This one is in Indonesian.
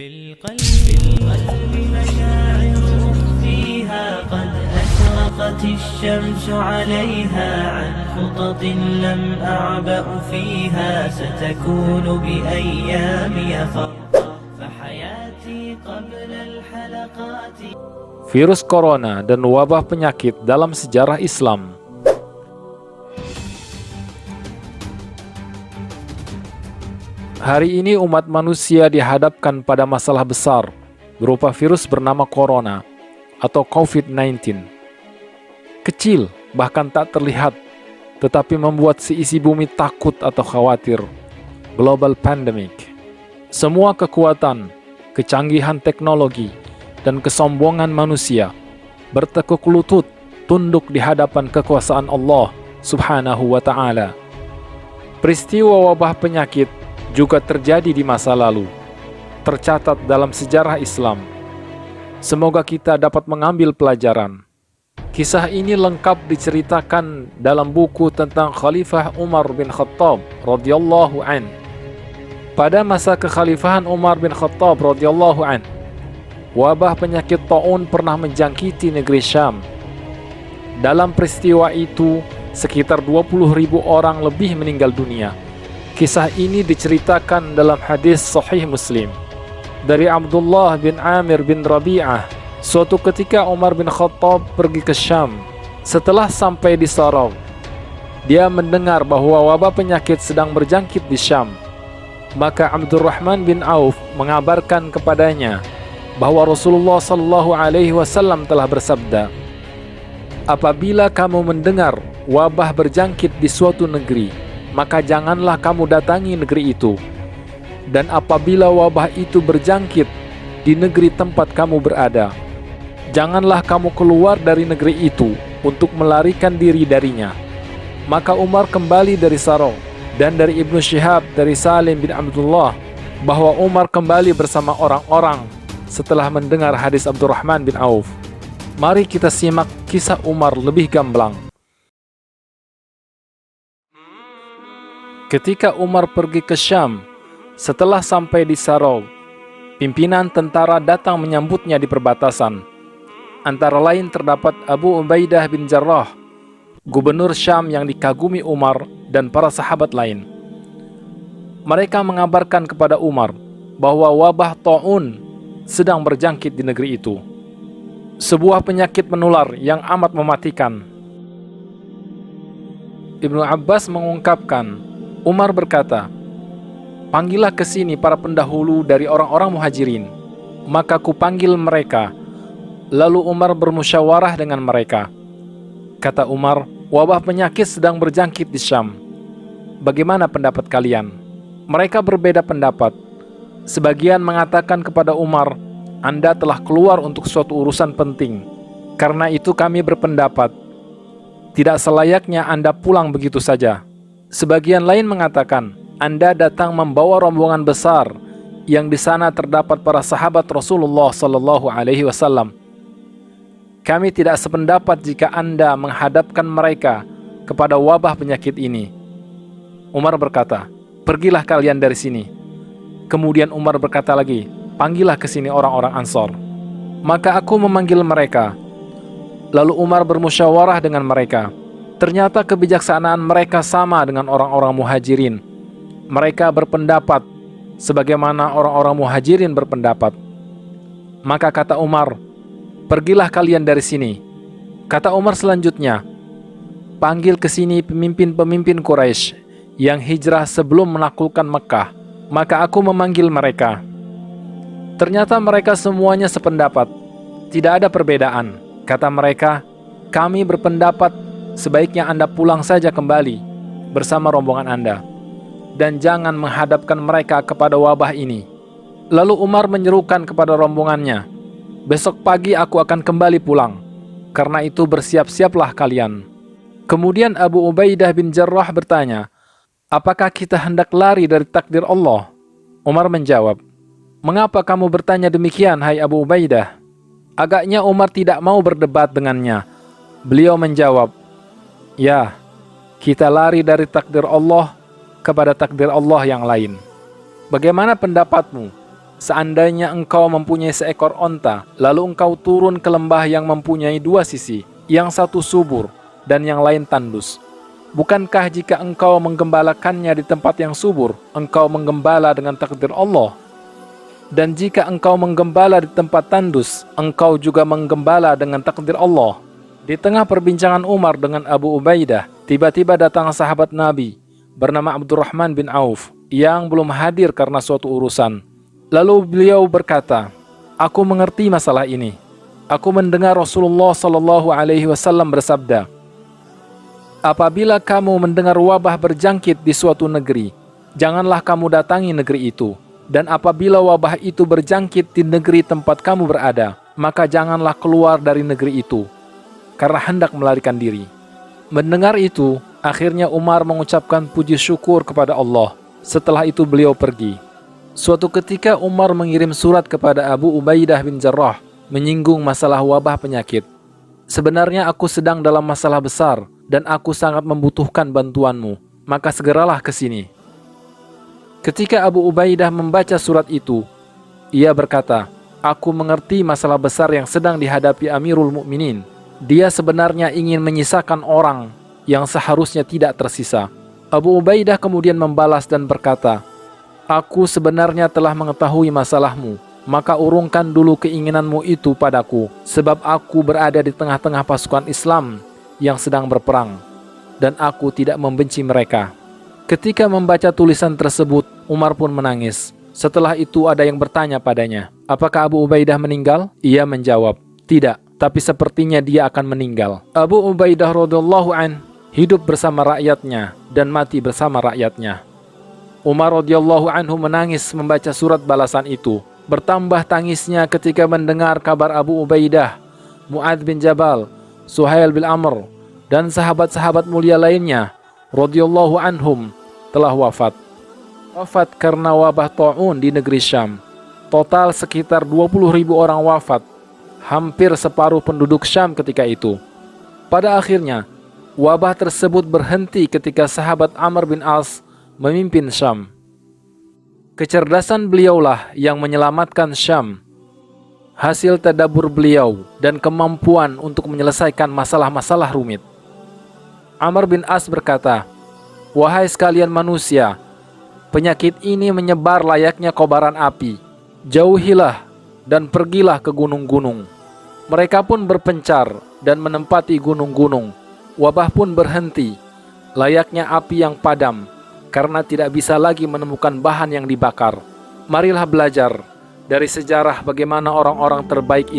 القلب مشاعر فيها قد أشرقت الشمس عليها عن خطط لم أعبأ فيها ستكون بأيامي فرقا فحياتي قبل الحلقات. Virus corona dan wabah penyakit dalam sejarah Islam. Hari ini umat manusia dihadapkan pada masalah besar berupa virus bernama corona atau COVID-19. Kecil, bahkan tak terlihat, tetapi membuat seisi bumi takut atau khawatir. Global pandemic. Semua kekuatan, kecanggihan teknologi, dan kesombongan manusia bertekuk lutut tunduk di hadapan kekuasaan Allah Subhanahu wa Ta'ala. Peristiwa wabah penyakit juga terjadi di masa lalu, tercatat dalam sejarah Islam. Semoga kita dapat mengambil pelajaran. Kisah ini lengkap diceritakan dalam buku tentang Khalifah Umar bin Khattab radhiyallahu an. Pada masa kekhalifahan Umar bin Khattab radhiyallahu an, wabah penyakit taun pernah menjangkiti negeri Syam. Dalam peristiwa itu, sekitar 20.000 orang lebih meninggal dunia. Kisah ini diceritakan dalam hadis Sahih Muslim dari Abdullah bin Amir bin Rabi'ah. Suatu ketika Umar bin Khattab pergi ke Syam. Setelah sampai di Sarau, dia mendengar bahwa wabah penyakit sedang berjangkit di Syam. Maka Abdurrahman bin Auf mengabarkan kepadanya bahwa Rasulullah SAW telah bersabda, "Apabila kamu mendengar wabah berjangkit di suatu negeri, maka janganlah kamu datangi negeri itu. Dan apabila wabah itu berjangkit di negeri tempat kamu berada, janganlah kamu keluar dari negeri itu untuk melarikan diri darinya." Maka Umar kembali dari Sarau, dan dari Ibnu Syihab dari Salim bin Abdullah bahwa Umar kembali bersama orang-orang setelah mendengar hadis Abdurrahman bin Auf. Mari kita simak kisah Umar lebih gamblang. Ketika Umar pergi ke Syam, setelah sampai di Sarau, pimpinan tentara datang menyambutnya di perbatasan. Antara lain terdapat Abu Ubaidah bin Jarrah, gubernur Syam yang dikagumi Umar dan para sahabat lain. Mereka mengabarkan kepada Umar bahwa wabah taun sedang berjangkit di negeri itu. Sebuah penyakit menular yang amat mematikan. Ibnu Abbas mengungkapkan, Umar berkata, "Panggillah ke sini para pendahulu dari orang-orang muhajirin." Maka kupanggil mereka. Lalu Umar bermusyawarah dengan mereka. Kata Umar, "Wabah penyakit sedang berjangkit di Syam. Bagaimana pendapat kalian?" Mereka berbeda pendapat. Sebagian mengatakan kepada Umar, "Anda telah keluar untuk suatu urusan penting. Karena itu kami berpendapat, tidak selayaknya Anda pulang begitu saja." Sebagian lain mengatakan, "Anda datang membawa rombongan besar yang di sana terdapat para sahabat Rasulullah SAW. Kami tidak sependapat jika Anda menghadapkan mereka kepada wabah penyakit ini." Umar berkata, "Pergilah kalian dari sini." Kemudian Umar berkata lagi, "Panggillah ke sini orang-orang Ansor." Maka aku memanggil mereka. Lalu Umar bermusyawarah dengan mereka. Ternyata kebijaksanaan mereka sama dengan orang-orang muhajirin. Mereka berpendapat sebagaimana orang-orang muhajirin berpendapat. Maka kata Umar, "Pergilah kalian dari sini." Kata Umar selanjutnya, "Panggil ke sini pemimpin-pemimpin Quraisy yang hijrah sebelum menaklukkan Mekah." Maka aku memanggil mereka. Ternyata mereka semuanya sependapat. Tidak ada perbedaan. Kata mereka, "Kami berpendapat sebaiknya Anda pulang saja kembali bersama rombongan Anda, dan jangan menghadapkan mereka kepada wabah ini." Lalu Umar menyerukan kepada rombongannya, "Besok pagi aku akan kembali pulang. Karena itu bersiap-siaplah kalian." Kemudian Abu Ubaidah bin Jarrah bertanya, "Apakah kita hendak lari dari takdir Allah?" Umar menjawab, "Mengapa kamu bertanya demikian, hai Abu Ubaidah?" Agaknya Umar tidak mau berdebat dengannya. Beliau menjawab, "Ya, kita lari dari takdir Allah kepada takdir Allah yang lain. Bagaimana pendapatmu?" seandainya engkau mempunyai seekor onta, lalu engkau turun ke lembah yang mempunyai dua sisi, yang satu subur dan yang lain tandus. Bukankah jika engkau menggembalakannya di tempat yang subur, engkau menggembala dengan takdir Allah? Dan jika engkau menggembala di tempat tandus, engkau juga menggembala dengan takdir Allah. Di tengah perbincangan Umar dengan Abu Ubaidah, tiba-tiba datang sahabat Nabi bernama Abdurrahman bin Auf yang belum hadir karena suatu urusan. Lalu beliau berkata, "Aku mengerti masalah ini. Aku mendengar Rasulullah SAW bersabda, apabila kamu mendengar wabah berjangkit di suatu negeri, janganlah kamu datangi negeri itu. Dan apabila wabah itu berjangkit di negeri tempat kamu berada, maka janganlah keluar dari negeri itu, karena hendak melarikan diri." Mendengar itu, akhirnya Umar mengucapkan puji syukur kepada Allah. Setelah itu beliau pergi. Suatu ketika Umar mengirim surat kepada Abu Ubaidah bin Jarrah, menyinggung masalah wabah penyakit. "Sebenarnya aku sedang dalam masalah besar, dan aku sangat membutuhkan bantuanmu, maka segeralah ke sini." Ketika Abu Ubaidah membaca surat itu, ia berkata, "Aku mengerti masalah besar yang sedang dihadapi Amirul Mukminin. Dia sebenarnya ingin menyisakan orang yang seharusnya tidak tersisa." Abu Ubaidah kemudian membalas dan berkata, "Aku sebenarnya telah mengetahui masalahmu, maka urungkan dulu keinginanmu itu padaku, sebab aku berada di tengah-tengah pasukan Islam yang sedang berperang, dan aku tidak membenci mereka." Ketika membaca tulisan tersebut, Umar pun menangis. Setelah itu ada yang bertanya padanya, "Apakah Abu Ubaidah meninggal?" Ia menjawab, "Tidak, tapi sepertinya dia akan meninggal." Abu Ubaidah radhiyallahu an hidup bersama rakyatnya dan mati bersama rakyatnya. Umar radhiyallahu anhu menangis membaca surat balasan itu. Bertambah tangisnya ketika mendengar kabar Abu Ubaidah, Mu'adz bin Jabal, Suhail bin Amr, dan sahabat-sahabat mulia lainnya radhiyallahu anhum telah wafat. Wafat karena wabah ta'un di negeri Syam. Total sekitar 20.000 orang wafat, hampir separuh penduduk Syam ketika itu. Pada akhirnya, wabah tersebut berhenti ketika sahabat Amr bin As memimpin Syam. Kecerdasan beliaulah yang menyelamatkan Syam. Hasil tadabbur beliau dan kemampuan untuk menyelesaikan masalah-masalah rumit. Amr bin As berkata, "Wahai sekalian manusia, penyakit ini menyebar layaknya kobaran api. Jauhilah dan pergilah ke gunung-gunung." Mereka pun berpencar dan menempati gunung-gunung. Wabah pun berhenti, layaknya api yang padam, karena tidak bisa lagi menemukan bahan yang dibakar. Marilah belajar dari sejarah bagaimana orang-orang terbaik itu